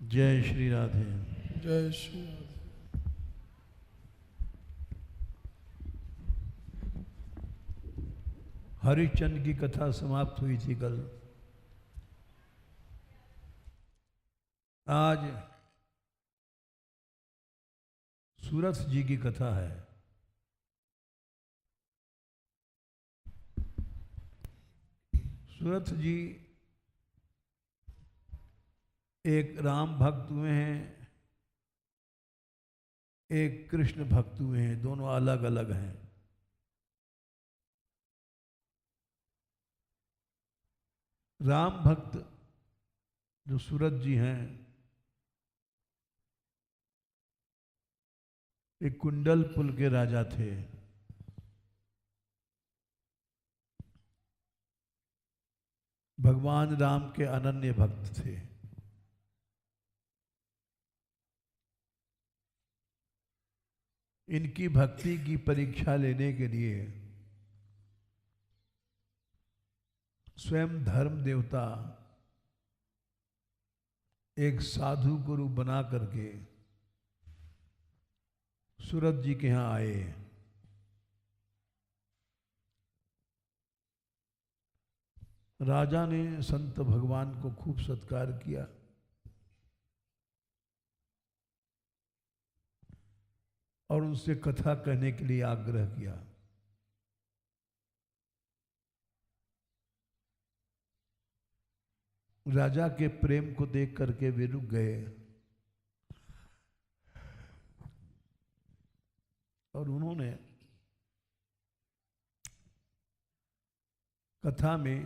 जय श्री राधे। जय श्री राधे। हरिश्चंद्र की कथा समाप्त हुई थी कल। आज सूरथ जी की कथा है। सूरथ जी एक राम भक्त हुए हैं, एक कृष्ण भक्त हुए हैं, दोनों अलग अलग हैं। राम भक्त जो सूरथ जी हैं, एक कुंडलपुर के राजा थे। भगवान राम के अनन्य भक्त थे। इनकी भक्ति की परीक्षा लेने के लिए स्वयं धर्म देवता एक साधु को रूप बना करके सूरथ जी के यहाँ आए। राजा ने संत भगवान को खूब सत्कार किया। और उनसे कथा कहने के लिए आग्रह किया। राजा के प्रेम को देख करके वे रुक गए और उन्होंने कथा में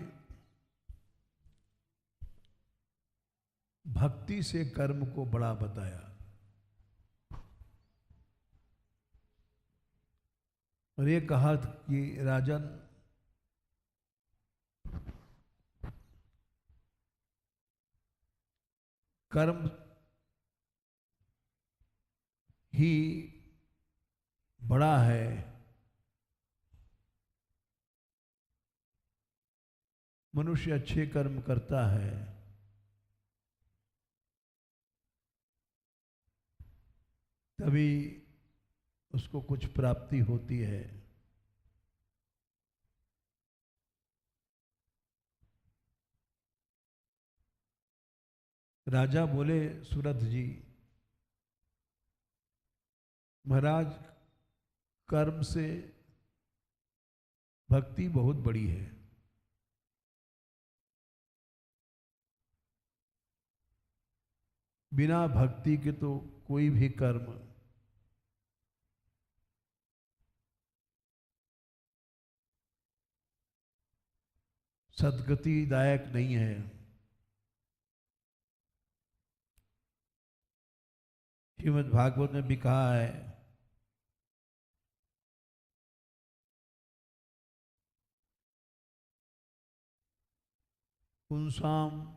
भक्ति से कर्म को बड़ा बताया। और ये कहा कि राजन, कर्म ही बड़ा है, मनुष्य अच्छे कर्म करता है तभी उसको कुछ प्राप्ति होती है। राजा बोले, सूरथ जी महाराज, कर्म से भक्ति बहुत बड़ी है। बिना भक्ति के तो कोई भी कर्म सद्गतिदायक नहीं है। श्रीमद् भागवत में भी कहा है, पुंसाम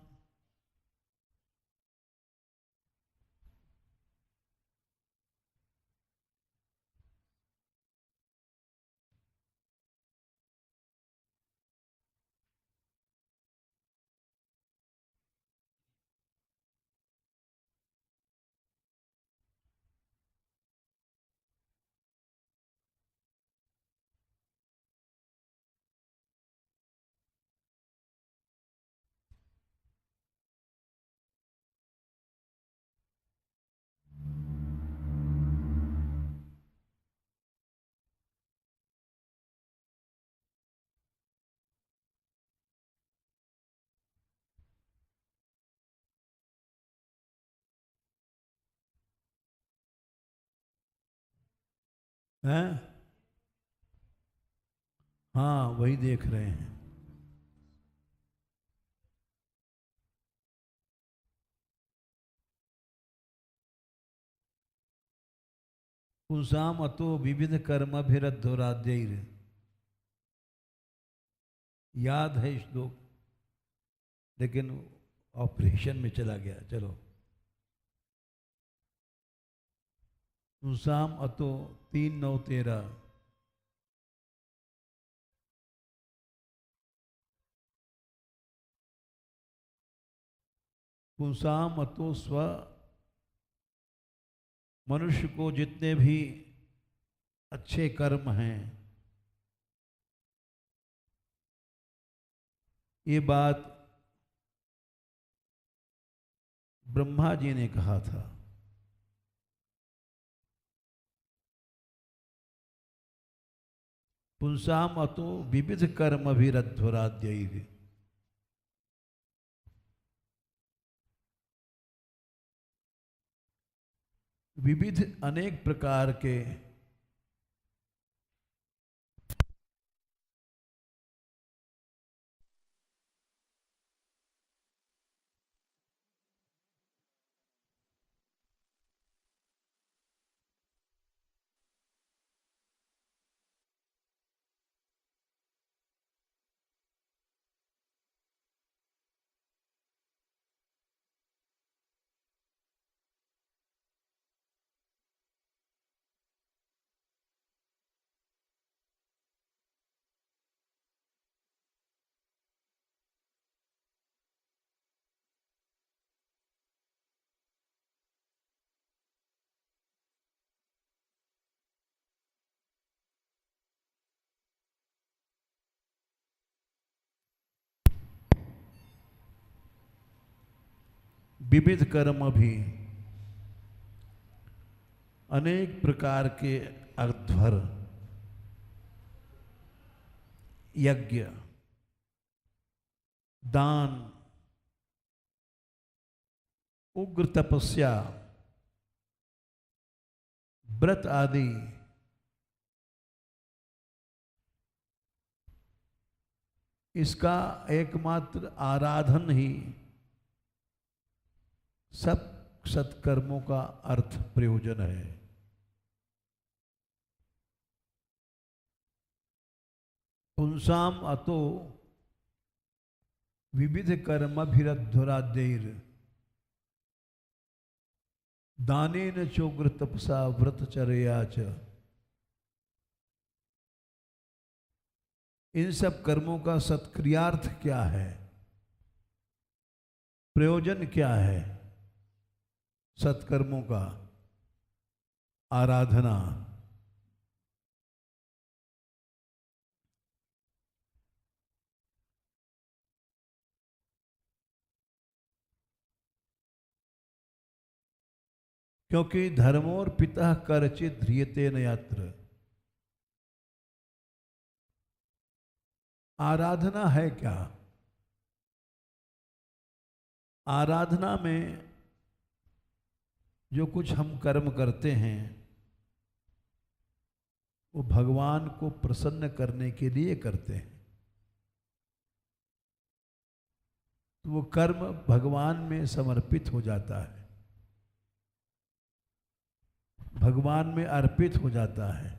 है। हाँ, वही देख रहे हैं। पुंसाम अतो विविध कर्मभिरद्धोराद्यैर, याद है श्लोक, लेकिन ऑपरेशन में चला गया। चलो, पुंसाम अतो 3-9-13, पुंसाम अतो स्व मनुष्य को जितने भी अच्छे कर्म हैं, ये बात ब्रह्मा जी ने कहा था। पुंसाम अतो विविध कर्म अभिरध्वराद्यैः। विविध अनेक प्रकार के विविध कर्म भी अनेक प्रकार के अध्वर, यज्ञ, दान, उग्र तपस्या, व्रत आदि इसका एकमात्र आराधन ही सब सत्कर्मों का अर्थ प्रयोजन है। पुंसाम अतो विविध कर्मभिरध्वराद्यैर् दानेन चोग्र तपसा व्रतचर्या च। इन सब कर्मों का सत्क्रियार्थ क्या है, प्रयोजन क्या है सत्कर्मों का? आराधना। क्योंकि धर्मोर पिता करचित ध्रियते न यत्र। आराधना है क्या? आराधना में जो कुछ हम कर्म करते हैं वो भगवान को प्रसन्न करने के लिए करते हैं। तो वो कर्म भगवान में समर्पित हो जाता है, भगवान में अर्पित हो जाता है।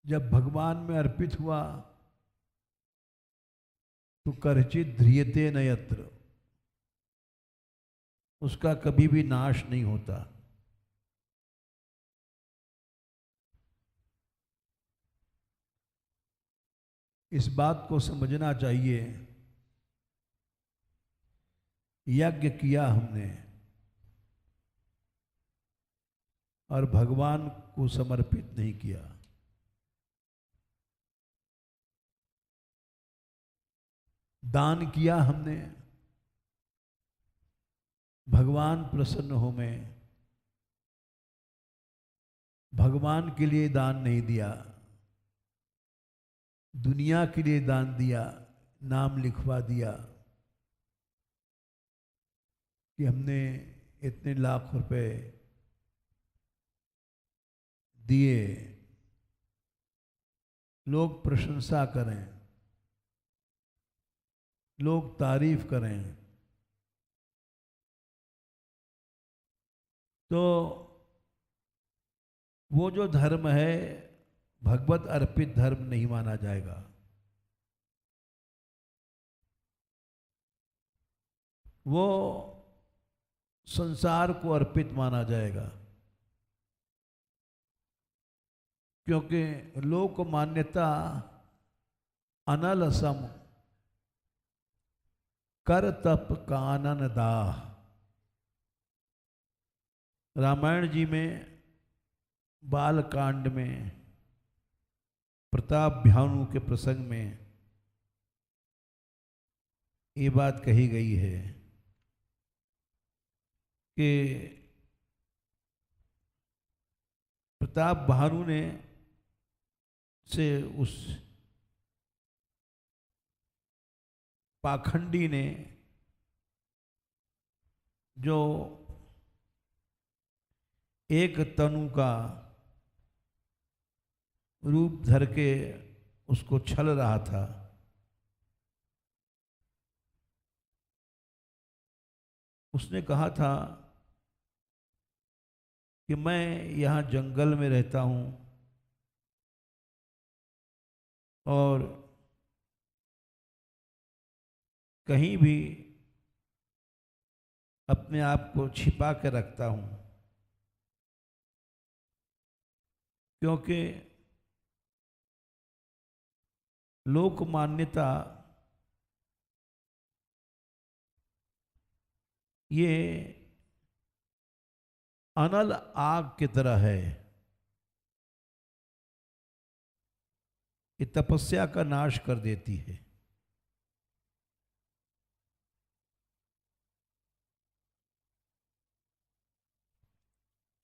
जब भगवान में अर्पित हुआ तो करचित ध्रियते न यत्र, उसका कभी भी नाश नहीं होता। इस बात को समझना चाहिए। यज्ञ किया हमने और भगवान को समर्पित नहीं किया। दान किया हमने, भगवान प्रसन्न हो में भगवान के लिए दान नहीं दिया, दुनिया के लिए दान दिया, नाम लिखवा दिया कि हमने इतने लाख रुपए दिए, लोग प्रशंसा करें, लोग तारीफ करें। तो वो जो धर्म है भगवत अर्पित धर्म नहीं माना जाएगा। वो संसार को अर्पित माना जाएगा, क्योंकि लोक मान्यता अनल सम कर तप कानन दाह। रामायण जी में बाल कांड में प्रताप भानु के प्रसंग में ये बात कही गई है कि प्रताप भानु ने से उस पाखंडी ने जो एक तनु का रूप धर के उसको छल रहा था, उसने कहा था कि मैं यहाँ जंगल में रहता हूँ और कहीं भी अपने आप को छिपा के रखता हूँ, क्योंकि लोक मान्यता ये अनल आग की तरह है। ये तपस्या का नाश कर देती है।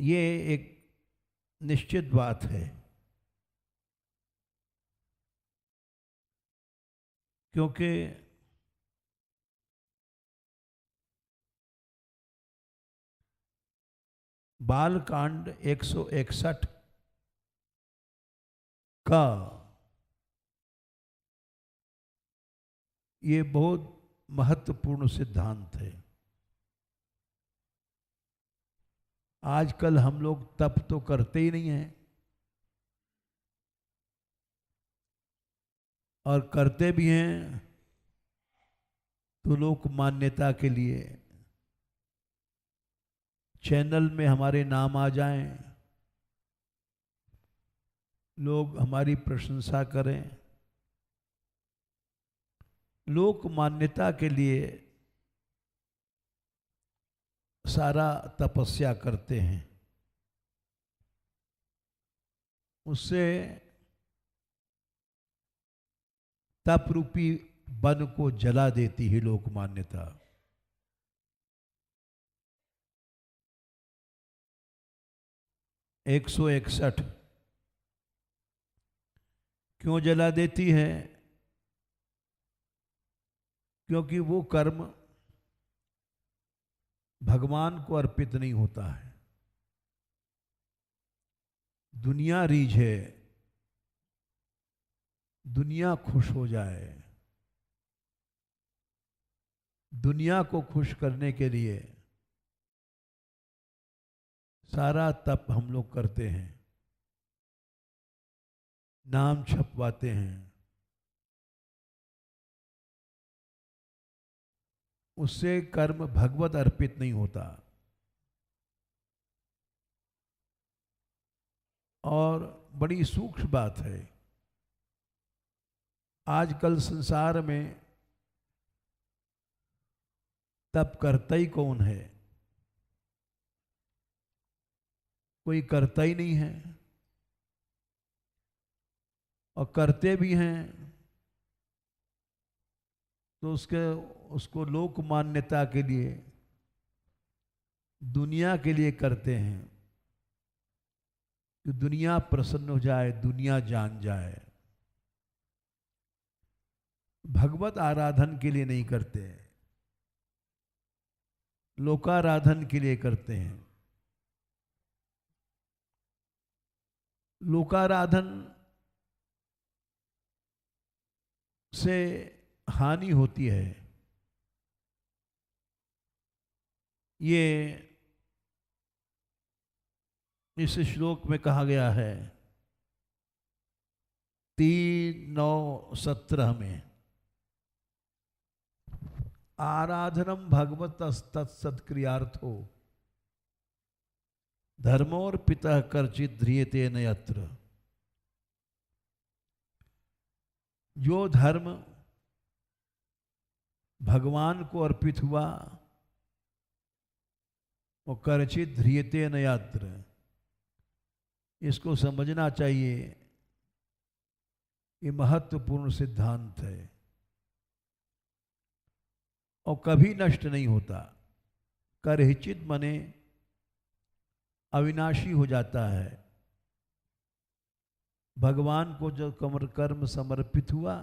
ये एक निश्चित बात है, क्योंकि बालकांड 161 का ये बहुत महत्वपूर्ण सिद्धांत है। आजकल हम लोग तप तो करते ही नहीं हैं, और करते भी हैं तो लोक मान्यता के लिए, चैनल में हमारे नाम आ जाएं, लोग हमारी प्रशंसा करें, लोक मान्यता के लिए सारा तपस्या करते हैं। उससे तप रूपी वन को जला देती है लोक मान्यता। एक 161 क्यों जला देती है? क्योंकि वो कर्म भगवान को अर्पित नहीं होता है। दुनिया रीझे, दुनिया खुश हो जाए, दुनिया को खुश करने के लिए सारा तप हम लोग करते हैं, नाम छपवाते हैं। उससे कर्म भगवत अर्पित नहीं होता। और बड़ी सूक्ष्म बात है, आजकल संसार में तप करता ही कौन है? कोई करता ही नहीं है। और करते भी हैं तो उसको लोक मान्यता के लिए, दुनिया के लिए करते हैं कि दुनिया प्रसन्न हो जाए, दुनिया जान जाए। भगवत आराधन के लिए नहीं करते हैं, लोकाराधन के लिए करते हैं। लोकाराधन से हानि होती है। ये इस श्लोक में कहा गया है 3:9-17 में, आराधनम भगवत तत्सत्क्रियार्थो धर्मोर्पितः कर्चित् ध्रियते न यत्र। जो धर्म भगवान को अर्पित हुआ और करचित ध्रियते न यात्र, इसको समझना चाहिए। ये महत्वपूर्ण सिद्धांत है और कभी नष्ट नहीं होता। करहिचित मने अविनाशी हो जाता है। भगवान को जो कर्म समर्पित हुआ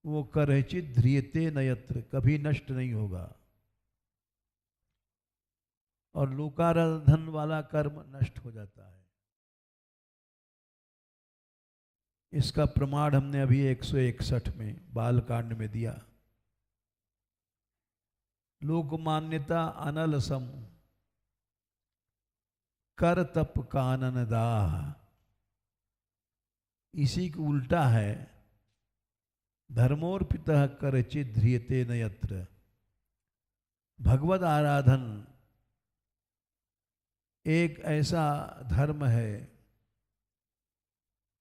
वो करहिचित ध्रियते न यत्र, कभी नष्ट नहीं होगा। और लोकाराधन वाला कर्म नष्ट हो जाता है। इसका प्रमाण हमने अभी 161 में बालकांड में दिया। लोकमान्यता अनल सम, कर तप कानन दाह। इसी को उल्टा है, धर्मोर्पितः करचित ध्रियते न यत्र। भगवद आराधन एक ऐसा धर्म है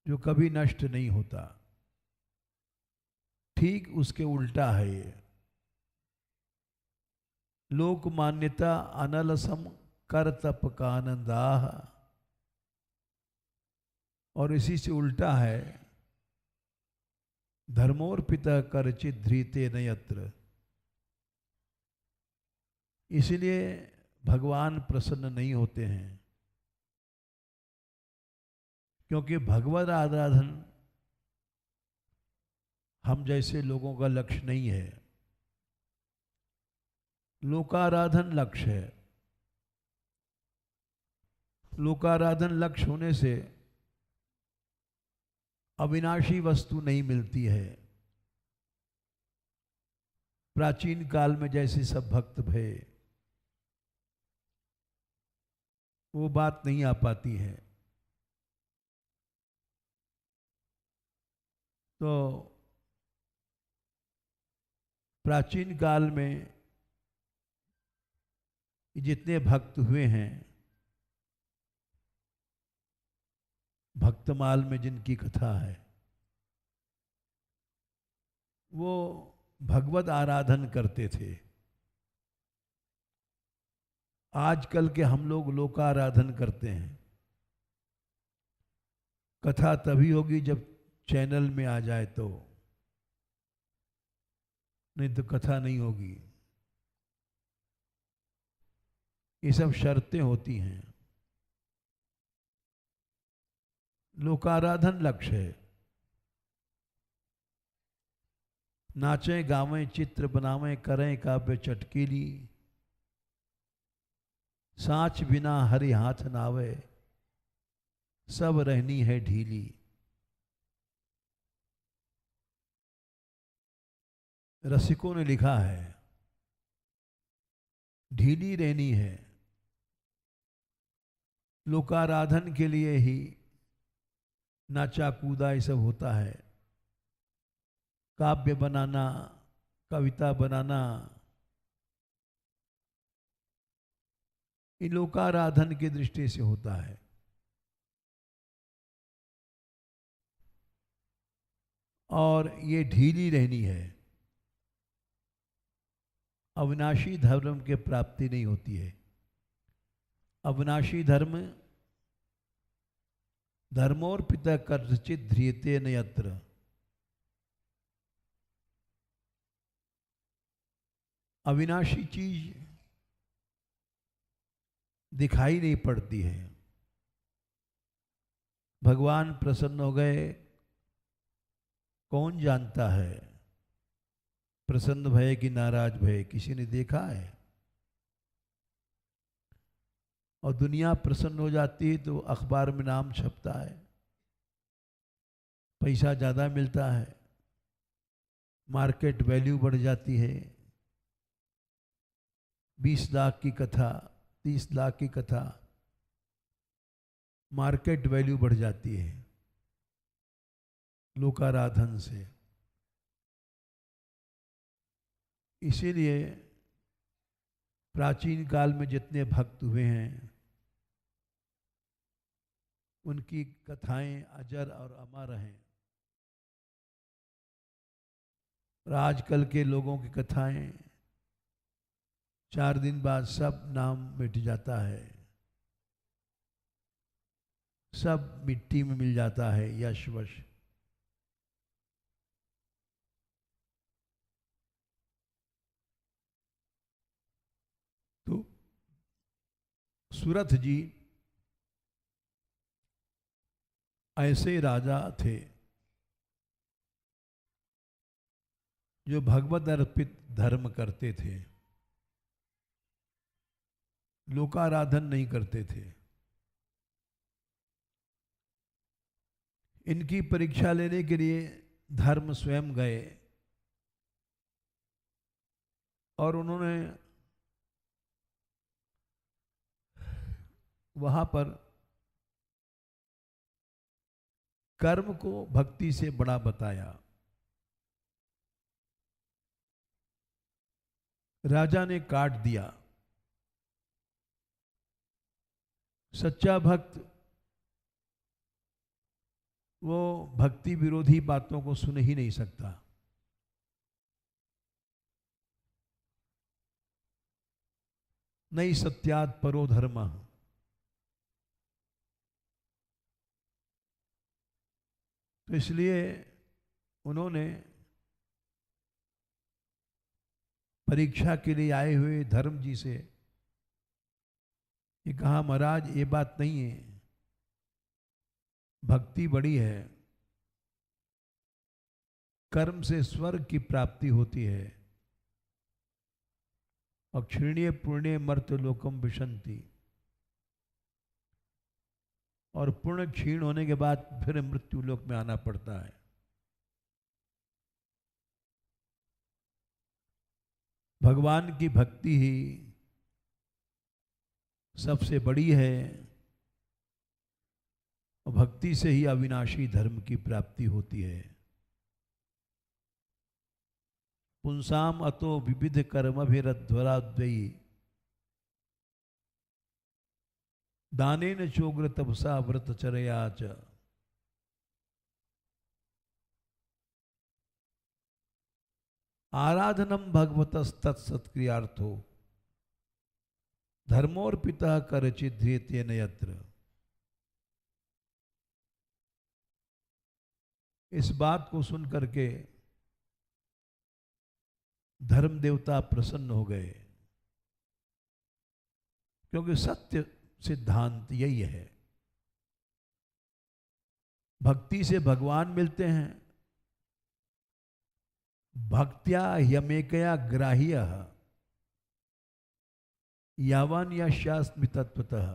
जो कभी नष्ट नहीं होता। ठीक उसके उल्टा है ये। लोक मान्यता अनल सम, कर तप कानंदाह। और इसी से उल्टा है, धर्मोर्पिता करचित ध्रियते न यत्र। इसलिए भगवान प्रसन्न नहीं होते हैं, क्योंकि भगवद आराधन हम जैसे लोगों का लक्ष्य नहीं है। लोकाराधन लक्ष्य है। लोकाराधन लक्ष्य होने से अविनाशी वस्तु नहीं मिलती है। प्राचीन काल में जैसे सब भक्त भय, वो बात नहीं आ पाती है। तो प्राचीन काल में जितने भक्त हुए हैं, भक्तमाल में जिनकी कथा है, वो भगवत आराधन करते थे। आजकल के हम लोग लोकाराधन करते हैं। कथा तभी होगी जब चैनल में आ जाए तो, नहीं तो कथा नहीं होगी। ये सब शर्तें होती हैं। लोकाराधन लक्ष्य है। नाचें गावें चित्र बनावें, करें काव्य चटकीली। साँच बिना हरि हाथ नावे, सब रहनी है ढीली। रसिकों ने लिखा है, ढीली रहनी है। लोकाराधन के लिए ही नाचा कूदा ये सब होता है। काव्य बनाना, कविता बनाना, ये लोकाराधन की दृष्टि से होता है। और ये ढीली रहनी है। अविनाशी धर्म के प्राप्ति नहीं होती है। अविनाशी धर्म धर्मोर्पिता करचित ध्रियते न यत्र। अविनाशी चीज दिखाई नहीं पड़ती है। भगवान प्रसन्न हो गए कौन जानता है? प्रसन्न भय कि नाराज भय, किसी ने देखा है? और दुनिया प्रसन्न हो जाती है तो अखबार में नाम छपता है, पैसा ज़्यादा मिलता है, मार्केट वैल्यू बढ़ जाती है। 20 लाख की कथा, 30 लाख की कथा, मार्केट वैल्यू बढ़ जाती है लोकाराधन से। इसीलिए प्राचीन काल में जितने भक्त हुए हैं उनकी कथाएं अजर और अमर हैं। और आजकल के लोगों की कथाएं 4 दिन बाद सब नाम मिट जाता है, सब मिट्टी में मिल जाता है यशवश। तो सुरथ जी ऐसे राजा थे जो भगवत अर्पित धर्म करते थे, लोकाराधन नहीं करते थे। इनकी परीक्षा लेने के लिए धर्म स्वयं गए और उन्होंने वहां पर कर्म को भक्ति से बड़ा बताया। राजा ने काट दिया। सच्चा भक्त वो भक्ति विरोधी बातों को सुन ही नहीं सकता। नहीं सत्यात् परो धर्मः। तो इसलिए उन्होंने परीक्षा के लिए आए हुए धर्म जी से ये कहा, महाराज ये बात नहीं है, भक्ति बड़ी है, कर्म से स्वर्ग की प्राप्ति होती है, और क्षीणे पुण्य मर्त्य लोकम विशंति, और पुण्य क्षीण होने के बाद फिर मृत्यु लोक में आना पड़ता है। भगवान की भक्ति ही सबसे बड़ी है, और भक्ति से ही अविनाशी धर्म की प्राप्ति होती है। पुंसाम अतो विविध कर्मभिरध्वराद्वयी दानेन चोग्र तपसा व्रतचर्या च आराधनम भगवतस्तत्सत्क्रियार्थो धर्मोर्पितः करचिद्ध्येतेन यत्र। इस बात को सुन करके धर्म देवता प्रसन्न हो गए, क्योंकि सत्य सिद्धांत यही है। भक्ति से भगवान मिलते हैं। भक्त्या ह्यमेकया ग्राह्य यावान यस्यास्मि तत्वतः।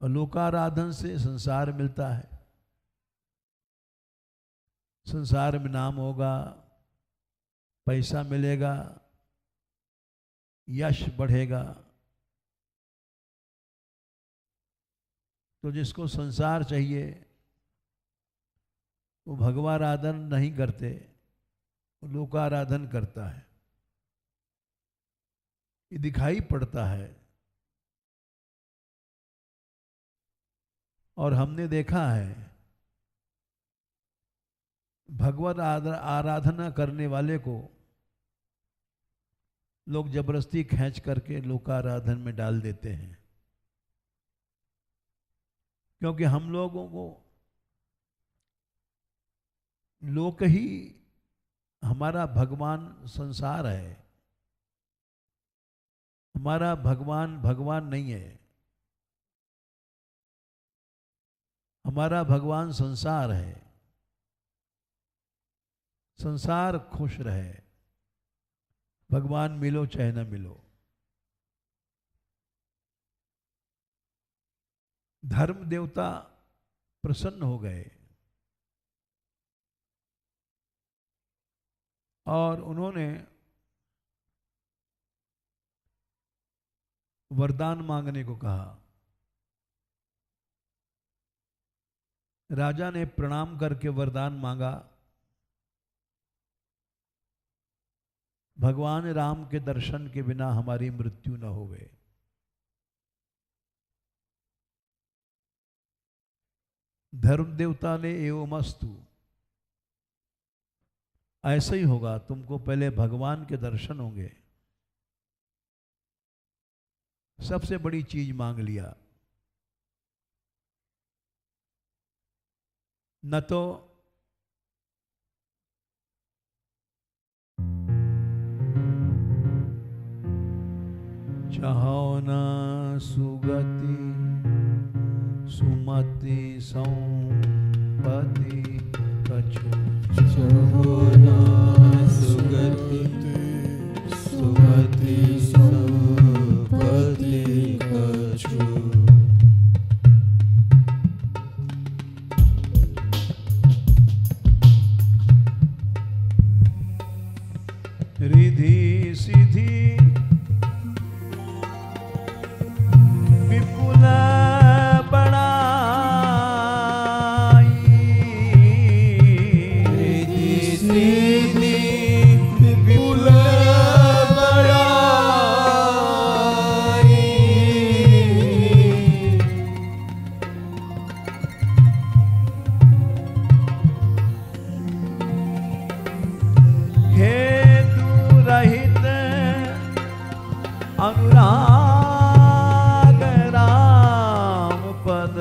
लोकाराधन से संसार मिलता है, संसार में नाम होगा, पैसा मिलेगा, यश बढ़ेगा। तो जिसको संसार चाहिए वो भगवाराधन नहीं करते, वो लोकाराधन करता है। ये दिखाई पड़ता है। और हमने देखा है भगवत आराधना करने वाले को लोग जबरदस्ती खींच करके लोकाराधन में डाल देते हैं, क्योंकि हम लोगों को लोक ही हमारा भगवान संसार है। हमारा भगवान भगवान नहीं है, हमारा भगवान संसार है। संसार खुश रहे, भगवान मिलो चाहे न मिलो। धर्म देवता प्रसन्न हो गए और उन्होंने वरदान मांगने को कहा। राजा ने प्रणाम करके वरदान मांगा, भगवान राम के दर्शन के बिना हमारी मृत्यु न होवे। धर्म देवता ने एवमस्तु, ऐसा ही होगा, तुमको पहले भगवान के दर्शन होंगे, सबसे बड़ी चीज मांग लिया। न तो चाहो न सुगति सुमति संपत्ति कछु, चाहो न सुगति सुमति संपत्ति कछु। रिधि सिद्धि विपुल बड़ाई, रिधि सिद्धि विपुल बड़ाई। हेतु रहित अनुराग राम पद,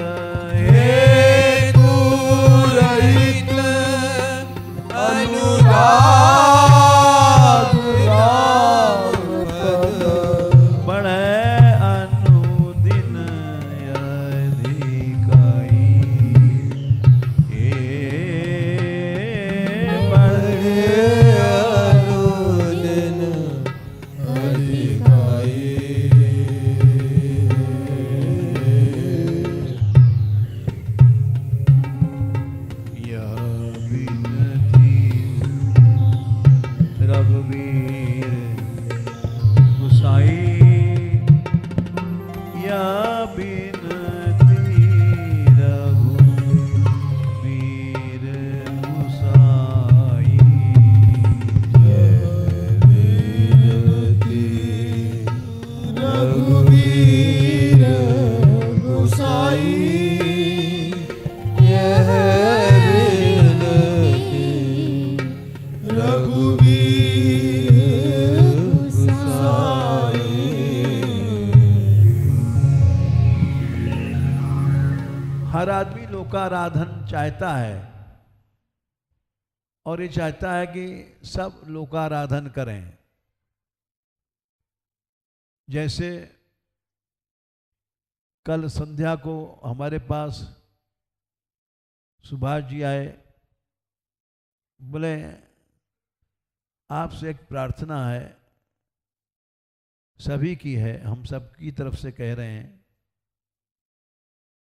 हेतु रहित अनुराग राम पद, बढ़े अनुदिन अधिकाई, बढ़े अनुदिन अधिकाई। यह विनती रघुवीर गुसाई, यह विनती रघुवीर गुसाई। रघुवीर गोसाई, यह विनती रघुवीर गोसाई। हर आदमी लोकाराधन चाहता है और ये चाहता है कि सब लोकाराधन करें। जैसे कल संध्या को हमारे पास सुभाष जी आए, बोले आपसे एक प्रार्थना है, सभी की है, हम सब की तरफ से कह रहे हैं,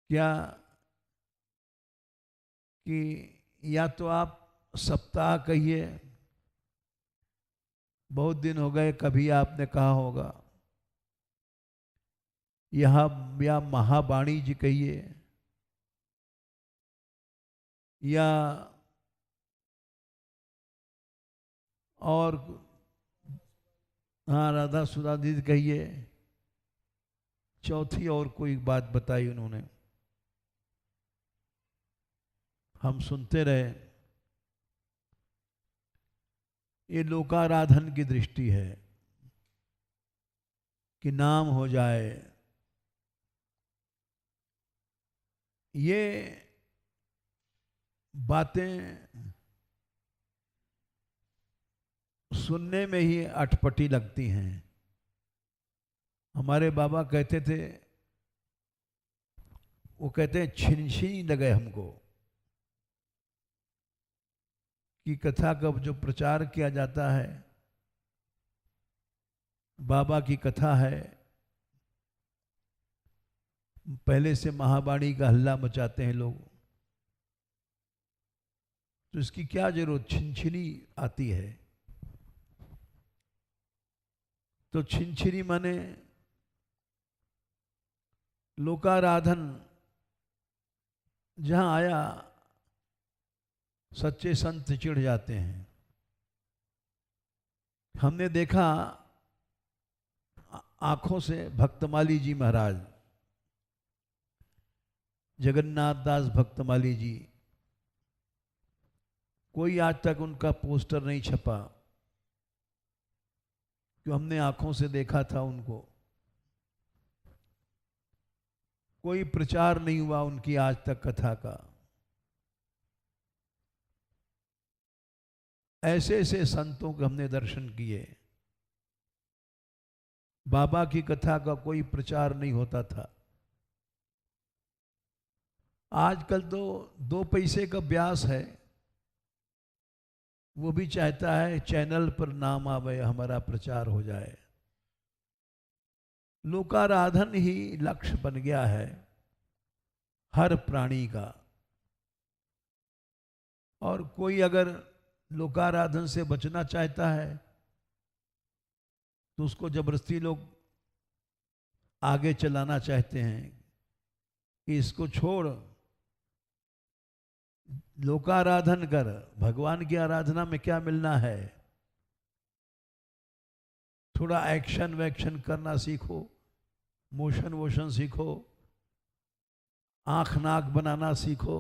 क्या कि या तो आप सप्ताह कहिए, बहुत दिन हो गए कभी आपने कहा होगा, या महावाणी जी कहिए, या और हाँ राधा सुधा दीदी कहिए, चौथी और कोई बात बताई उन्होंने, हम सुनते रहे। ये लोकाराधन की दृष्टि है कि नाम हो जाए। ये बातें सुनने में ही अटपटी लगती हैं। हमारे बाबा कहते थे, वो कहते हैं छिनछिनी लगे हमको कि कथा का जो प्रचार किया जाता है, बाबा की कथा है, पहले से महावाणी का हल्ला मचाते हैं लोग, तो इसकी क्या जरूरत, छिनछिनी आती है। तो छिनछिनी माने लोकाराधन जहां आया सच्चे संत चिढ़ जाते हैं। हमने देखा आंखों से भक्तमाली जी महाराज, जगन्नाथ दास भक्तमाली जी, कोई आज तक उनका पोस्टर नहीं छपा, क्यों हमने आंखों से देखा था उनको। कोई प्रचार नहीं हुआ उनकी आज तक कथा का। ऐसे ऐसे संतों के हमने दर्शन किए, बाबा की कथा का कोई प्रचार नहीं होता था। आजकल तो 2 पैसे का ब्यास है, वो भी चाहता है चैनल पर नाम आवे, हमारा प्रचार हो जाए। लोकाराधन ही लक्ष्य बन गया है हर प्राणी का। और कोई अगर लोकाराधन से बचना चाहता है तो उसको जबरदस्ती लोग आगे चलाना चाहते हैं कि इसको छोड़, लोकाराधन कर, भगवान की आराधना में क्या मिलना है। थोड़ा एक्शन वैक्शन करना सीखो, मोशन वोशन सीखो, आंख नाक बनाना सीखो,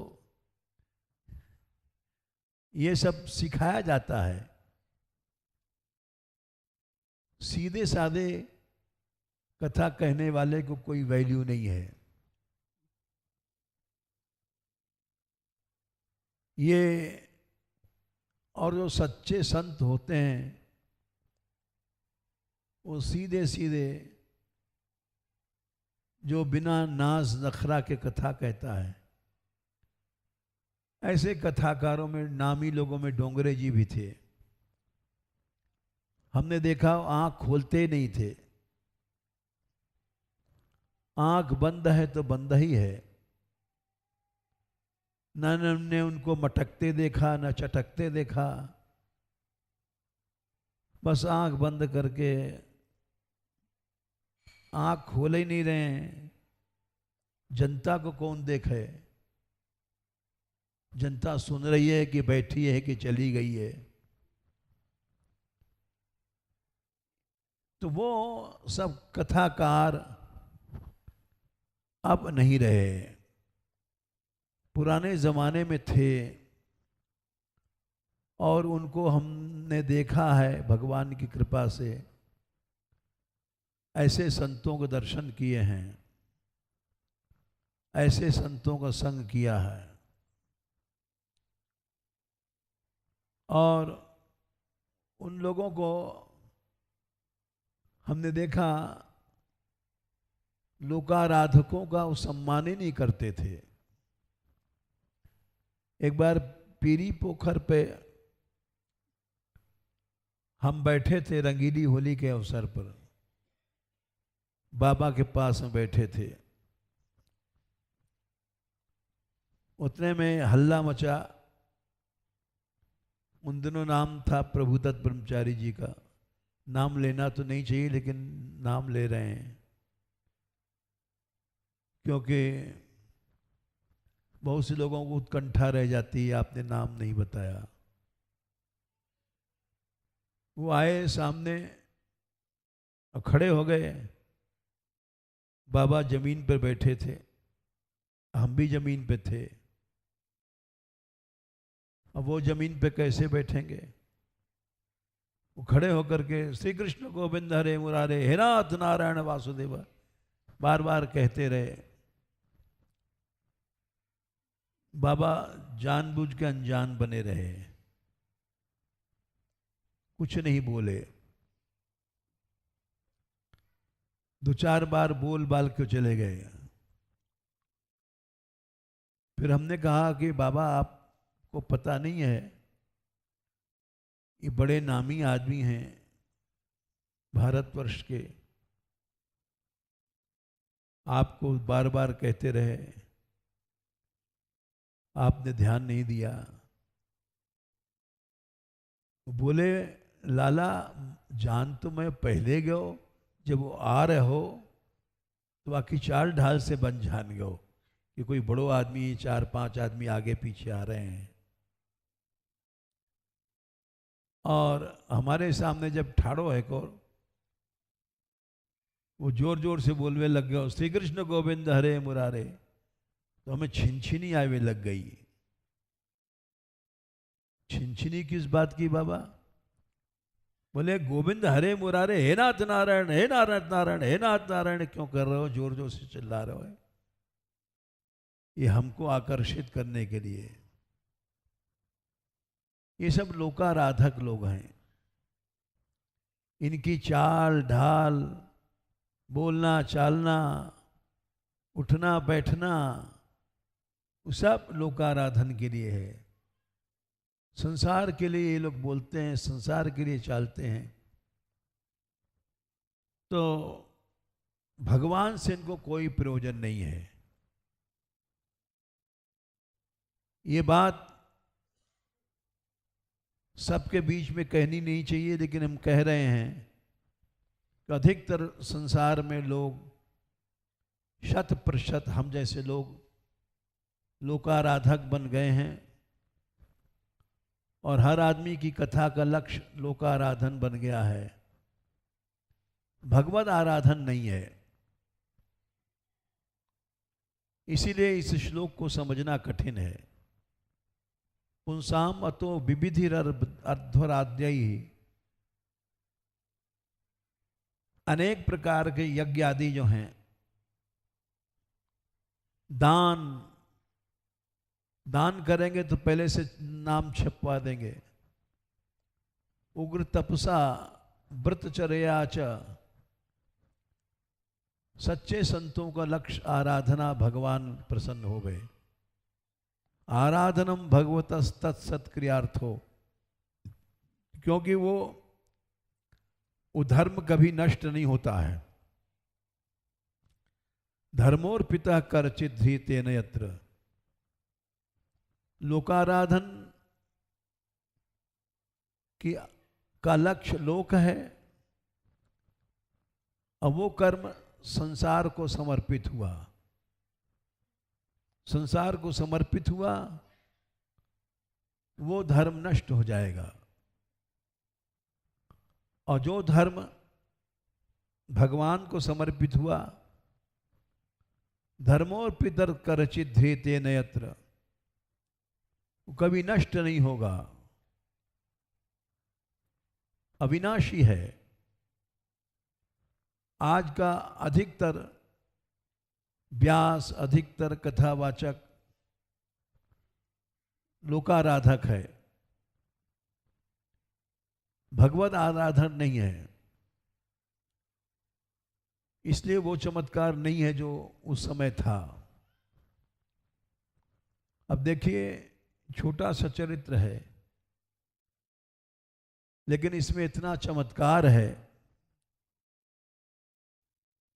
ये सब सिखाया जाता है। सीधे साधे कथा कहने वाले को कोई वैल्यू नहीं है। ये और जो सच्चे संत होते हैं वो सीधे सीधे जो बिना नाज नखरा के कथा कहता है। ऐसे कथाकारों में नामी लोगों में डोंगरे जी भी थे। हमने देखा आंख खोलते नहीं थे, आंख बंद है तो बंद ही है। न हमने उनको मटकते देखा न चटकते देखा, बस आंख बंद करके, आंख खोल ही नहीं रहे हैं। जनता को कौन देखे, जनता सुन रही है कि बैठी है कि चली गई है। तो वो सब कथाकार अब नहीं रहे, पुराने जमाने में थे। और उनको हमने देखा है भगवान की कृपा से, ऐसे संतों के दर्शन किए हैं, ऐसे संतों का संग किया है। और उन लोगों को हमने देखा लोकाराधकों का वो सम्मान ही नहीं करते थे। एक बार पीरी पोखर पे हम बैठे थे, रंगीली होली के अवसर पर बाबा के पास में बैठे थे। उतने में हल्ला मचा। उन दिनों नाम था प्रभुदत्त ब्रह्मचारी जी का। नाम लेना तो नहीं चाहिए लेकिन नाम ले रहे हैं, क्योंकि बहुत से लोगों को उत्कंठा रह जाती है, आपने नाम नहीं बताया। वो आए सामने और खड़े हो गए। बाबा जमीन पर बैठे थे, हम भी जमीन पे थे। अब वो जमीन पे कैसे बैठेंगे? वो खड़े होकर के श्री कृष्ण गोविंद हरे मुरारे हे नाथ नारायण वासुदेव बार बार कहते रहे। बाबा जानबूझ के अनजान बने रहे, कुछ नहीं बोले। 2-4 बार बोल बाल के चले गए। फिर हमने कहा कि बाबा आपको पता नहीं है, ये बड़े नामी आदमी हैं भारतवर्ष के, आपको बार बार कहते रहे, आपने ध्यान नहीं दिया। बोले लाला जान तो मैं पहले गयो, जब वो आ रहे हो तो बाकी 4 ढाल से बन जान गयो कि कोई बड़ो आदमी 4-5 आदमी आगे पीछे आ रहे हैं। और हमारे सामने जब ठाड़ो है को वो जोर जोर से बोलने लग गया श्री कृष्ण गोविंद हरे मुरारे, तो हमें छिनछिनी आवे लग गई। छिनछिनी किस बात की बाबा? बोले गोविंद हरे मुरारे हे नाथ नारायण हे नारायण नारायण हे नाथ नारायण क्यों कर रहे हो, जोर जोर से चिल्ला रहे हो? ये हमको आकर्षित करने के लिए। ये सब लोकाराधक लोग हैं। इनकी चाल ढाल, बोलना चालना, उठना बैठना, वो सब लोकाराधन के लिए है। संसार के लिए ये लोग बोलते हैं, संसार के लिए चालते हैं। तो भगवान से इनको कोई प्रयोजन नहीं है। ये बात सबके बीच में कहनी नहीं चाहिए, लेकिन हम कह रहे हैं कि अधिकतर संसार में लोग 100% हम जैसे लोग लोकाराधक बन गए हैं, और हर आदमी की कथा का लक्ष्य लोकाराधन बन गया है, भगवत आराधन नहीं है। इसीलिए इस श्लोक को समझना कठिन है। पुंसाम अतो विविधिर अध्वराद्यई, अनेक प्रकार के यज्ञ आदि जो हैं, दान करेंगे तो पहले से नाम छपवा देंगे। उग्र तपसा व्रतचर्या च, सच्चे संतों का लक्ष्य आराधना, भगवान प्रसन्न हो गए। आराधनम भगवतस्तत्सत्क्रियार्थो, क्योंकि वो धर्म कभी नष्ट नहीं होता है। धर्मोर पिता करचित धीतेन यत्र, लोकाराधन का लक्ष्य लोक है, अब वो कर्म संसार को समर्पित हुआ। संसार को समर्पित हुआ, वो धर्म नष्ट हो जाएगा। और जो धर्म भगवान को समर्पित हुआ, धर्मोर पितर करचित ध्रियते नयत्र, वो कभी नष्ट नहीं होगा, अविनाशी है। आज का अधिकतर व्यास, अधिकतर कथावाचक लोकाराधक है, भगवत आराधन नहीं है। इसलिए वो चमत्कार नहीं है जो उस समय था। अब देखिए, छोटा सा चरित्र है, लेकिन इसमें इतना चमत्कार है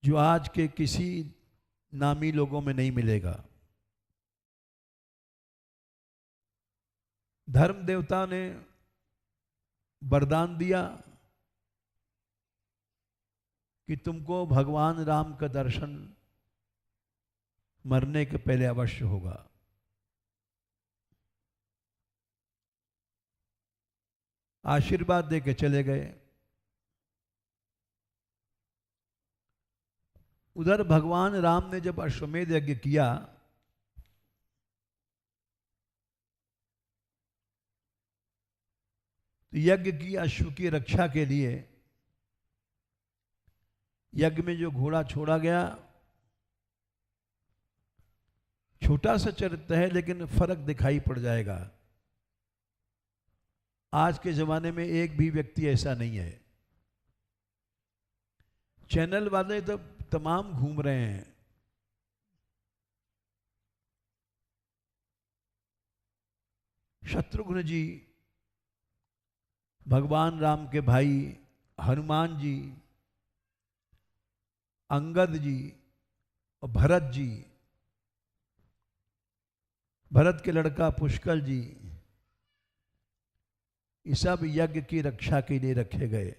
जो आज के किसी नामी लोगों में नहीं मिलेगा। धर्म देवता ने वरदान दिया कि तुमको भगवान राम का दर्शन मरने के पहले अवश्य होगा। आशीर्वाद दे के चले गए। उधर भगवान राम ने जब अश्वमेध यज्ञ किया, तो यज्ञ की अश्व की रक्षा के लिए यज्ञ में जो घोड़ा छोड़ा गया, छोटा सा चरित्र है लेकिन फर्क दिखाई पड़ जाएगा। आज के जमाने में एक भी व्यक्ति ऐसा नहीं है। चैनल वाले तो तमाम घूम रहे हैं। शत्रुघ्न जी, भगवान राम के भाई हनुमान जी, अंगद जी और भरत जी, भरत के लड़का पुष्कर जी, ये सब यज्ञ की रक्षा के लिए रखे गए।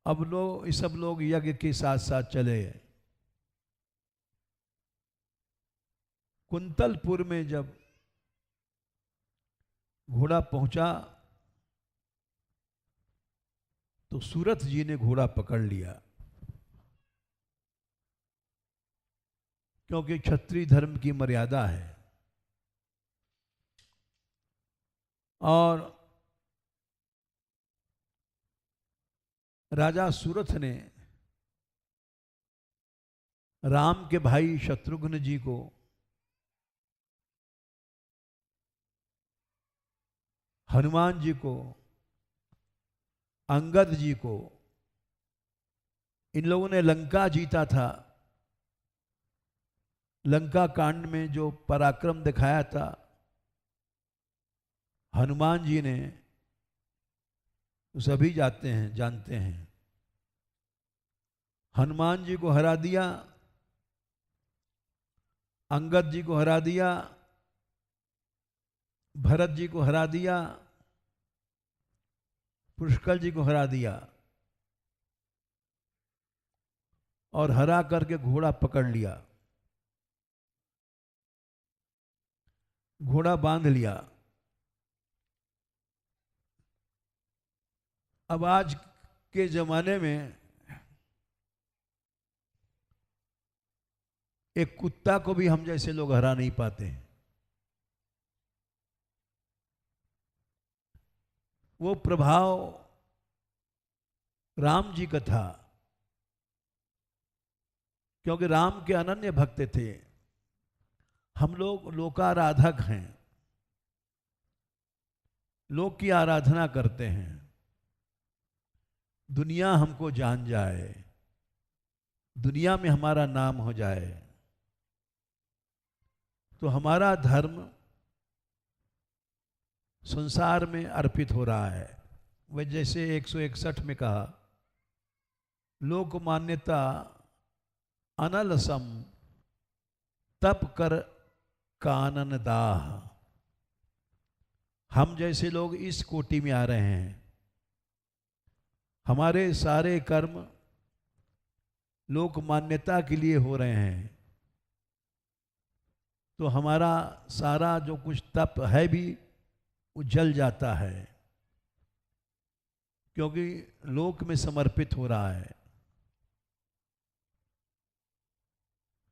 अब लोग, ये सब लोग यज्ञ के साथ साथ चले। कुंतलपुर में जब घोड़ा पहुंचा तो सूरथ जी ने घोड़ा पकड़ लिया, क्योंकि क्षत्रिय धर्म की मर्यादा है। और राजा सूरथ ने राम के भाई शत्रुघ्न जी को हनुमान जी को अंगद जी को इन लोगों ने लंका जीता था। लंका कांड में जो पराक्रम दिखाया था हनुमान जी ने, सभी जानते हैं। हनुमान जी को हरा दिया, अंगद जी को हरा दिया, भरत जी को हरा दिया, पुष्कर जी को हरा दिया और हरा करके घोड़ा पकड़ लिया, घोड़ा बांध लिया। अब आज के जमाने में एक कुत्ता को भी हम जैसे लोग हरा नहीं पाते हैं। वो प्रभाव राम जी का था, क्योंकि राम के अनन्य भक्त थे। हम लोग लोकाराधक हैं, लोक की आराधना करते हैं। दुनिया हमको जान जाए, दुनिया में हमारा नाम हो जाए, तो हमारा धर्म संसार में अर्पित हो रहा है। वह जैसे 161 में कहा, लोक मान्यता अनलसम तप कर कानन दाह। हम जैसे लोग इस कोटि में आ रहे हैं। हमारे सारे कर्म लोक मान्यता के लिए हो रहे हैं, तो हमारा सारा जो कुछ तप है भी वो जल जाता है, क्योंकि लोक में समर्पित हो रहा है।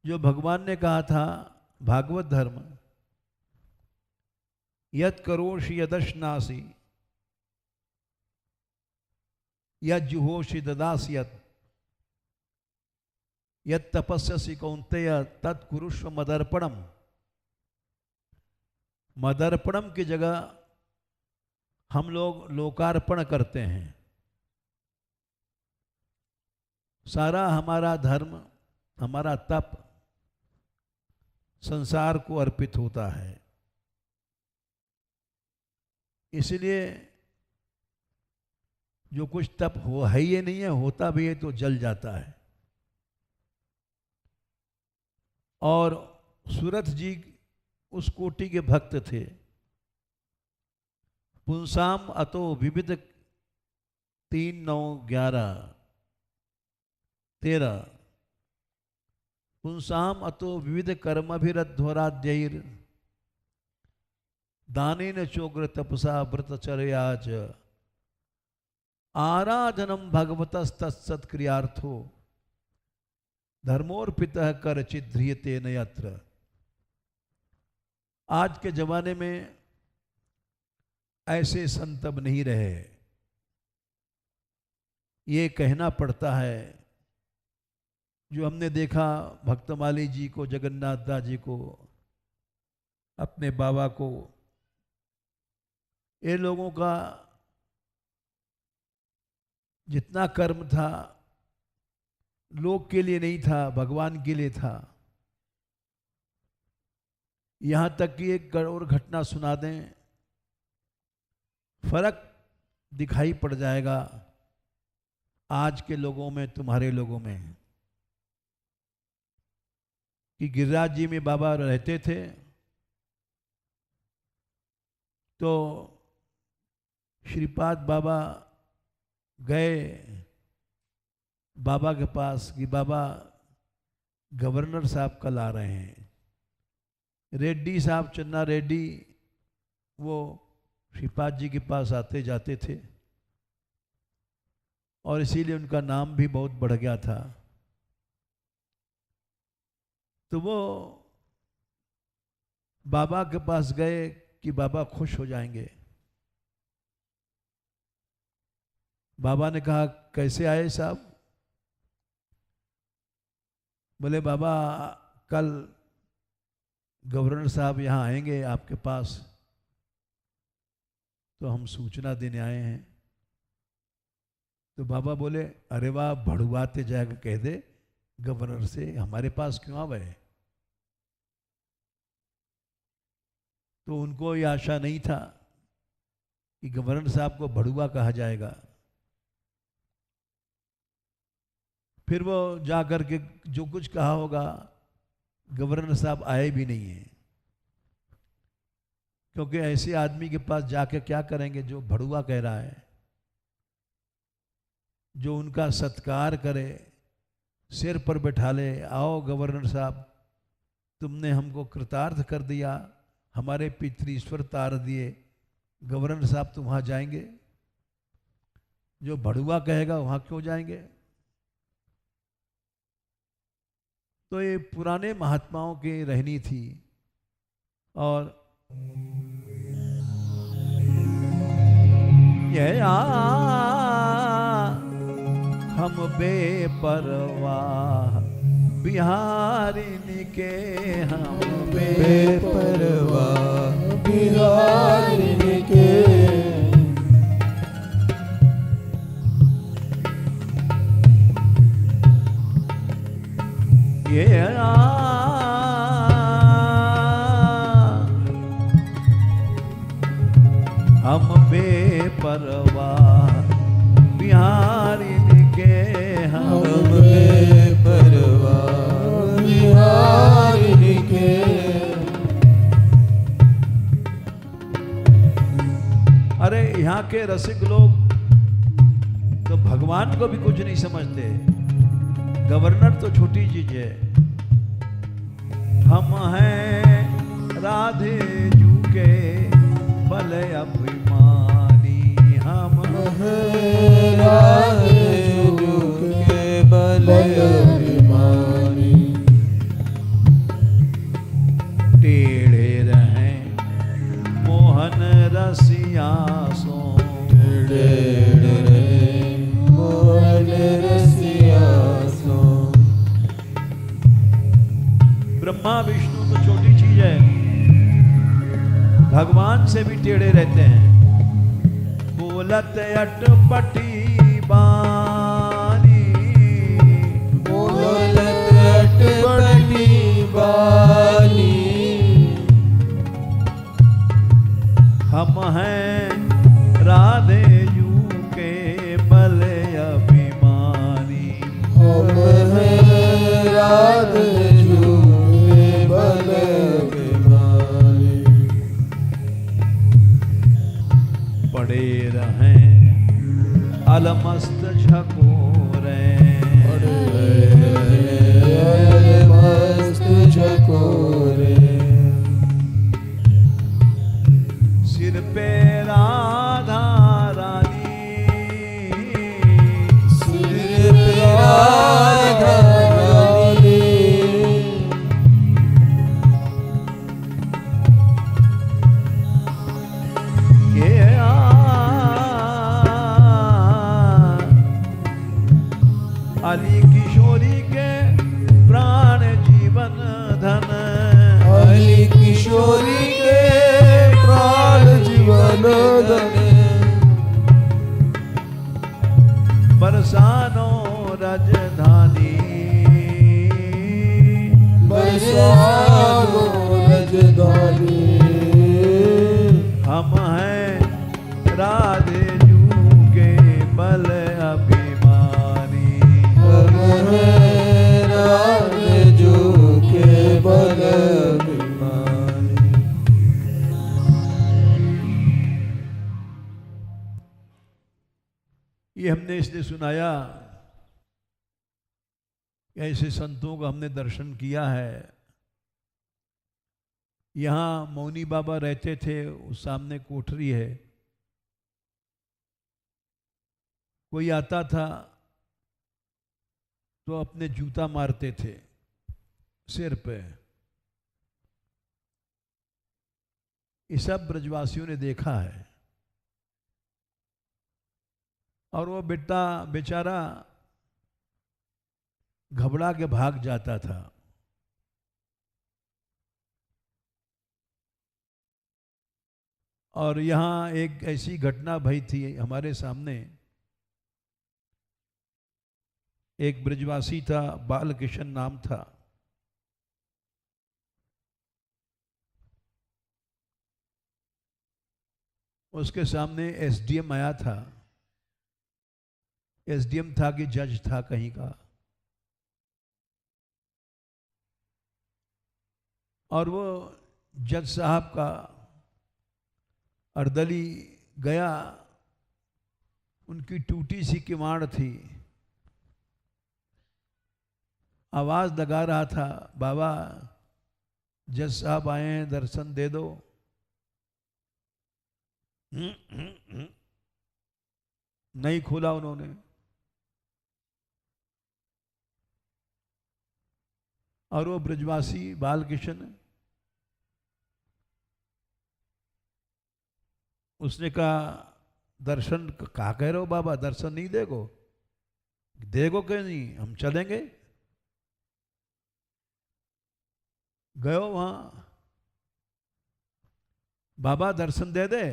जो भगवान ने कहा था भागवत धर्म, यत् करोषि यदश्नासि यत् जुहोषि ददासि यत् तपस्यसि कौन्तेय तत् कुरुष्व मदर्पणम। मदर्पणम की जगह हम लोग लोकार्पण करते हैं। सारा हमारा धर्म, हमारा तप संसार को अर्पित होता है। इसलिए जो कुछ तप हो है ये नहीं है, होता भी है तो जल जाता है। और सूरत जी उस कोटि के भक्त थे। पुंसाम अतो विविध 3, 9, 11, 13 पुंसाम अतो विविध कर्मभिरध्वराद्यैर दानेन चोग्र तपसा व्रतचर्याच आराधनम भगवतस्तत्सत्क्रियार्थो धर्मोर्पितः करचित् ध्रियते न यत्र। आज के जमाने में ऐसे संत अब नहीं रहे। ये कहना पड़ता है, जो हमने देखा भक्तमाली जी को, जगन्नाथ दास जी को, अपने बाबा को, ये लोगों का जितना कर्म था लोक के लिए नहीं था, भगवान के लिए था। यहां तक कि एक और घटना सुना दें, फर्क दिखाई पड़ जाएगा आज के लोगों में, तुम्हारे लोगों में। कि गिरिराज जी में बाबा रहते थे, तो श्रीपाद बाबा गए बाबा के पास कि बाबा गवर्नर साहब कल आ रहे हैं। रेड्डी साहब, चन्ना रेड्डी, वो श्रीपाद जी के पास आते जाते थे और इसीलिए उनका नाम भी बहुत बढ़ गया था। तो वो बाबा के पास गए कि बाबा खुश हो जाएंगे। बाबा ने कहा, कैसे आए साहब? बोले बाबा कल गवर्नर साहब यहाँ आएंगे आपके पास, तो हम सूचना देने आए हैं। तो बाबा बोले अरे वाह, भड़ुआते जाकर कह दे गवर्नर से हमारे पास क्यों आवे। तो उनको ये आशा नहीं था कि गवर्नर साहब को भड़ुआ कहा जाएगा। फिर वो जा कर के जो कुछ कहा होगा, गवर्नर साहब आए भी नहीं है, क्योंकि ऐसे आदमी के पास जाके क्या करेंगे जो भड़ुआ कह रहा है, जो उनका सत्कार करे, सिर पर बैठा ले, आओ गवर्नर साहब तुमने हमको कृतार्थ कर दिया, हमारे पितृश्वर तार दिए, गवर्नर साहब तुम वहाँ जाएंगे? जो भड़ुआ कहेगा वहाँ क्यों जाएंगे? तो ये पुराने महात्माओं की रहनी थी। और ये हम बेपरवाह बिहारिनी के, हम बेपरवाह बिहारिनी के, ये हम बेपरवाह बिहारिनी के, हम बेपरवाह बिहारिनी के। अरे यहाँ के रसिक लोग तो भगवान को भी कुछ नहीं समझते, गवर्नर तो छोटी चीज है। हम हैं राधे जू के बल अभिमानी, हम हैं राधे जू के बल अभिमानी, टेढ़े रहें मोहन रसिया सो, टेढ़े रहें मोहन रसिया सो। ब्रह्मा विष्णु तो छोटी चीज है, भगवान से भी टेढ़े रहते हैं। बोलत अटपटी बानी, बोलत अटपटी बानी, हम हैं राधे जू के बल अभिमानी, हम हैं राधे जू के बल अभिमानी, पड़े रहें अलमस्त झकोरे, मस्त झकोरे, सिर पे राधा रानी, सिर पे राधा रानी, ये अली किशोरी के प्राण जीवन धन, अली किशोरी के प्राण जीवन धन, बरसानो राजधानी, बरसानो राजधानी, हम हैं राधे जू के बल अभिमानी, हम हैं राधे जू के बल अभिमानी। ये हमने इसलिए सुनाया कि ऐसे संतों का हमने दर्शन किया है। यहाँ मौनी बाबा रहते थे, उस सामने कोठरी है, कोई आता था तो अपने जूता मारते थे सिर पे। ये सब ब्रजवासियों ने देखा है। और वो बेटा बेचारा घबरा के भाग जाता था। और यहाँ एक ऐसी घटना भई थी हमारे सामने। एक ब्रजवासी था, बालकिशन नाम था। उसके सामने एसडीएम आया था। एसडीएम था कि जज था कहीं का। और वो जज साहब का अर्दली गया, उनकी टूटी सी किवाड़ थी, आवाज लगा रहा था, बाबा जज साहब आए हैं, दर्शन दे दो। नहीं खोला उन्होंने। और वो ब्रजवासी बालकिशन, उसने कहा दर्शन कहा कह रहे हो बाबा, दर्शन नहीं देगो? देगो कि नहीं, हम चलेंगे। गयो वहां, बाबा दर्शन दे दे।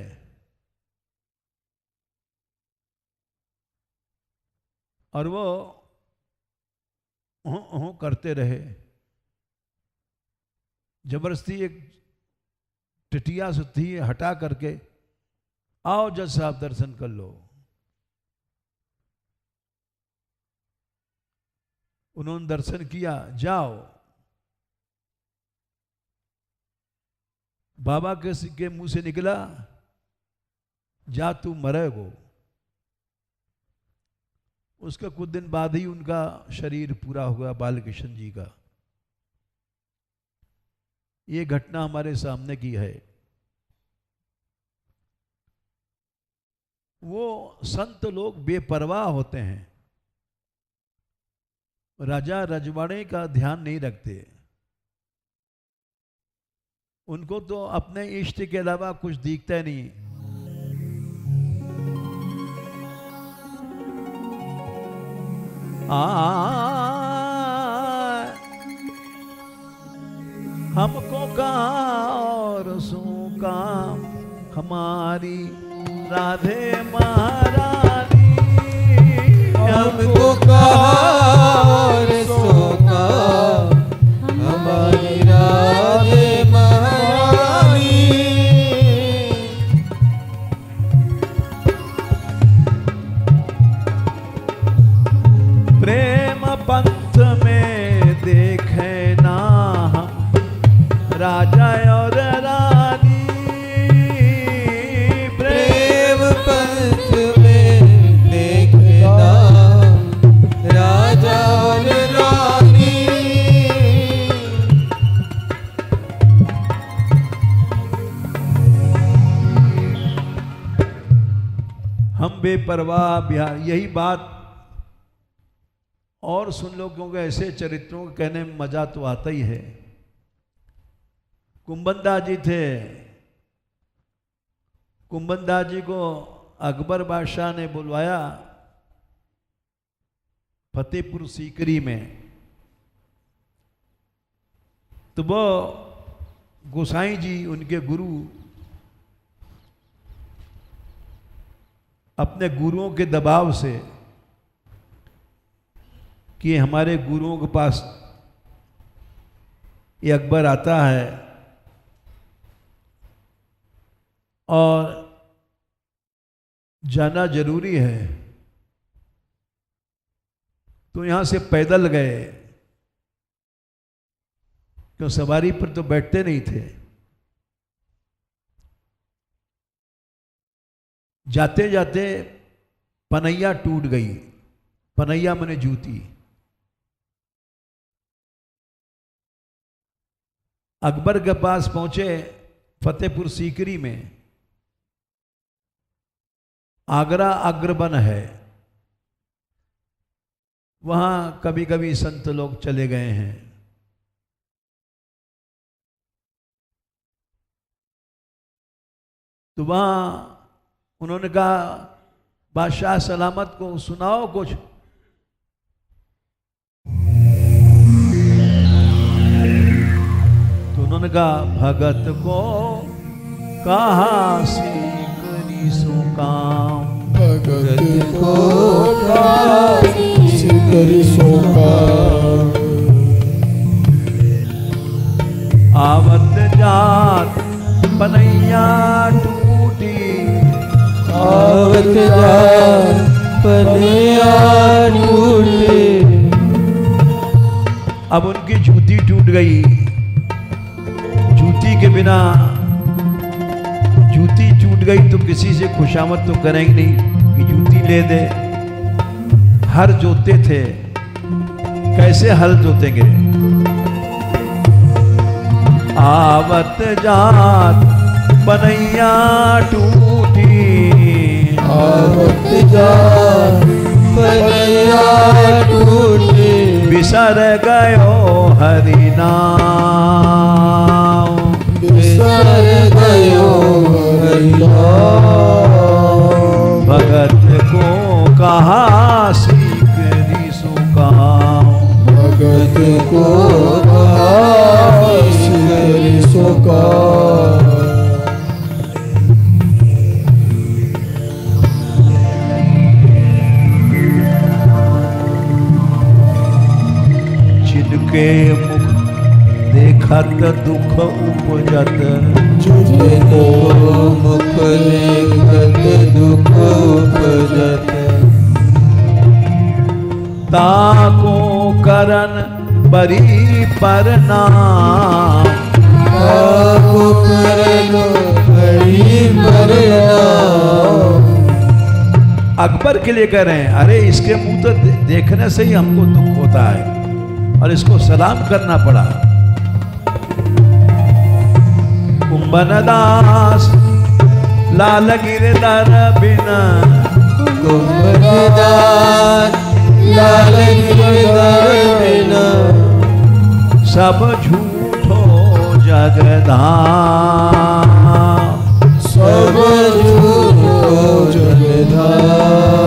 और वो करते रहे। जबरदस्ती एक टिटिया से थी हटा करके, आओ जज साहब दर्शन कर लो। उन्होंने दर्शन किया, जाओ। बाबा के मुंह से निकला, जा तू मरेगो। उसके कुछ दिन बाद ही उनका शरीर पूरा हुआ, बालकृष्ण जी का। ये घटना हमारे सामने की है। वो संत लोग बेपरवाह होते हैं, राजा रजवाड़े का ध्यान नहीं रखते। उनको तो अपने इष्ट के अलावा कुछ दिखता नहीं। हमको कहाँ और सू काम, हमारी राधे महारानी। हमको कहाँ और सू काम, हमारी राधे महारानी। प्रेम पंथ में देखे ना हम, राजा और रानी। प्रेम पंथ में देखे ना राजा और रानी। हम बेपरवाह बिहार, यही बात और सुन लो, क्योंकि ऐसे चरित्रों को कहने में मजा तो आता ही है। कुंभनदास जी थे। कुंभनदास जी को अकबर बादशाह ने बुलवाया फतेहपुर सीकरी में। तो वो गोसाई जी, उनके गुरु, अपने गुरुओं के दबाव से कि हमारे गुरुओं के पास ये अकबर आता है और जाना जरूरी है, तो यहां से पैदल गए। क्यों, सवारी पर तो बैठते नहीं थे। जाते जाते पनैया टूट गई। पनैया माने जूती। अकबर के पास पहुंचे फतेहपुर सीकरी में। आगरा अग्रबन है, वहां कभी कभी संत लोग चले गए हैं। तो वहां उन्होंने कहा, बादशाह सलामत को सुनाओ कुछ। उन्होंने कहा भगत को कहा करी सो काम, भगत को करी सो काम। आवत जात पनैया टूटी, आवत जात पनैया टूटी। अब उनकी जूती टूट गई। जूती के बिना, जूती टूट गई तो किसी से खुशामद तो करेंगे नहीं कि जूती ले दे। हर जोतते थे, कैसे हल जोतेंगे? आवत जात पनैया टूटी, आवत जात पनैया टूटी। बिसर गयो हरि नाम, बिसर गयो हरि नाम। भगत को कहा करी सो काम, भगत को करी सो काम। जिनके मुख देखत दुख उपजत, जिनको मुख देखत दुख उपजत। ताको करन बरी परनाम, ताको करन बरी परनाम। अकबर के लिए कह रहे हैं, अरे इसके मुंह तो देखने से ही हमको दुख होता है और इसको सलाम करना पड़ा। कुंभनदास लाल गिरधर बिना, कुंभनदास लाल गिरधर बिना। सब झूठो जगधाम, सब झूठो जगधाम।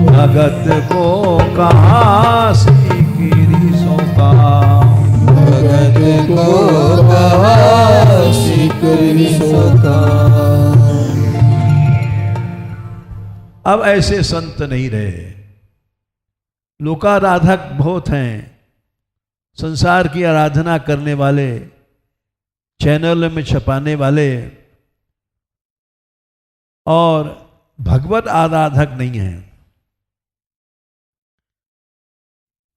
भगत को कहा करी सो काम, भगत को कहा करी सो काम। अब ऐसे संत नहीं रहे। लोकाराधक बहुत हैं, संसार की आराधना करने वाले, चैनल में छपाने वाले, और भगवत आराधक नहीं हैं।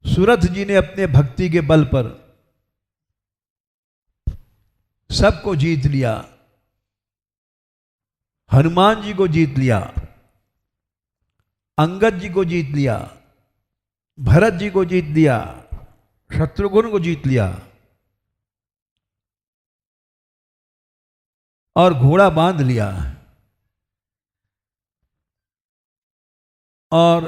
सूरत जी ने अपने भक्ति के बल पर सबको जीत लिया। हनुमान जी को जीत लिया, अंगद जी को जीत लिया, भरत जी को जीत लिया, शत्रुघ्न को जीत लिया, और घोड़ा बांध लिया। और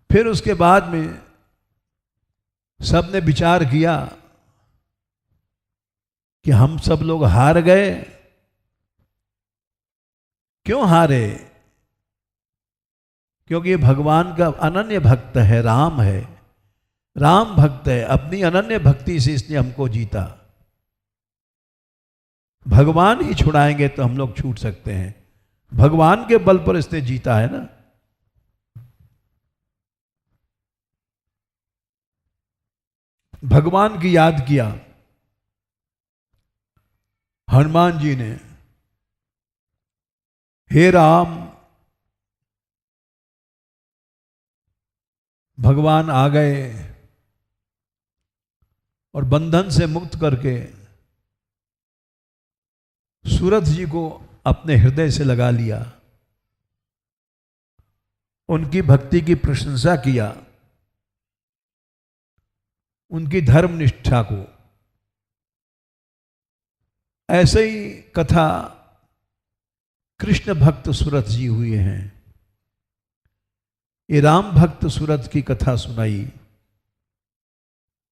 फिर उसके बाद में सबने विचार किया कि हम सब लोग हार गए। क्यों हारे? क्योंकि ये भगवान का अनन्य भक्त है, राम है, राम भक्त है। अपनी अनन्य भक्ति से इसने हमको जीता। भगवान ही छुड़ाएंगे तो हम लोग छूट सकते हैं। भगवान के बल पर इसने जीता है ना। भगवान की याद किया हनुमान जी ने, हे राम, भगवान आ गए और बंधन से मुक्त करके सूरत जी को अपने हृदय से लगा लिया। उनकी भक्ति की प्रशंसा किया, उनकी धर्म निष्ठा को। ऐसे ही कथा कृष्ण भक्त सूरत जी हुए हैं। ये राम भक्त सूरत की कथा सुनाई,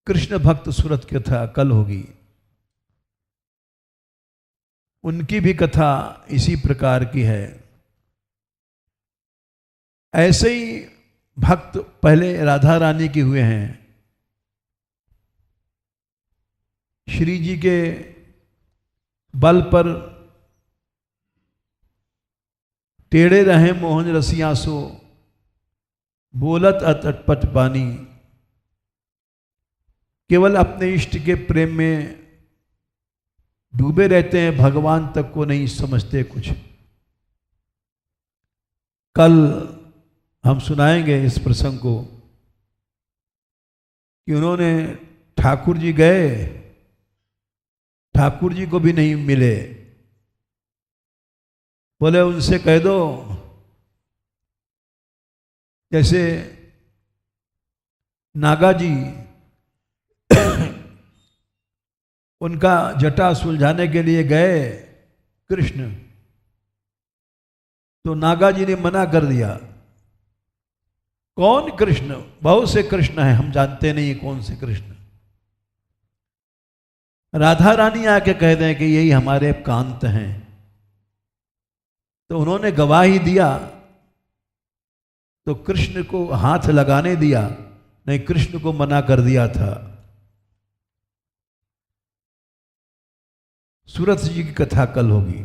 कृष्ण भक्त सूरत की कथा कल होगी। उनकी भी कथा इसी प्रकार की है। ऐसे ही भक्त पहले राधा रानी के हुए हैं, श्री जी के बल पर टेढ़े रहे मोहन रसिया सो, बोलत अटपट बानी। केवल अपने इष्ट के प्रेम में डूबे रहते हैं, भगवान तक को नहीं समझते कुछ। कल हम सुनाएंगे इस प्रसंग को कि उन्होंने ठाकुर जी गए, ठाकुर जी को भी नहीं मिले। बोले उनसे कह दो जैसे नागा जी उनका जटा सुलझाने के लिए गए कृष्ण, तो नागा जी ने मना कर दिया। कौन कृष्ण? बहुत से कृष्ण हैं, हम जानते नहीं कौन से कृष्ण। राधा रानी आके कह दें कि यही हमारे कांत हैं, तो उन्होंने गवाही दिया तो कृष्ण को हाथ लगाने दिया, नहीं कृष्ण को मना कर दिया था। सूरत जी की कथा कल होगी।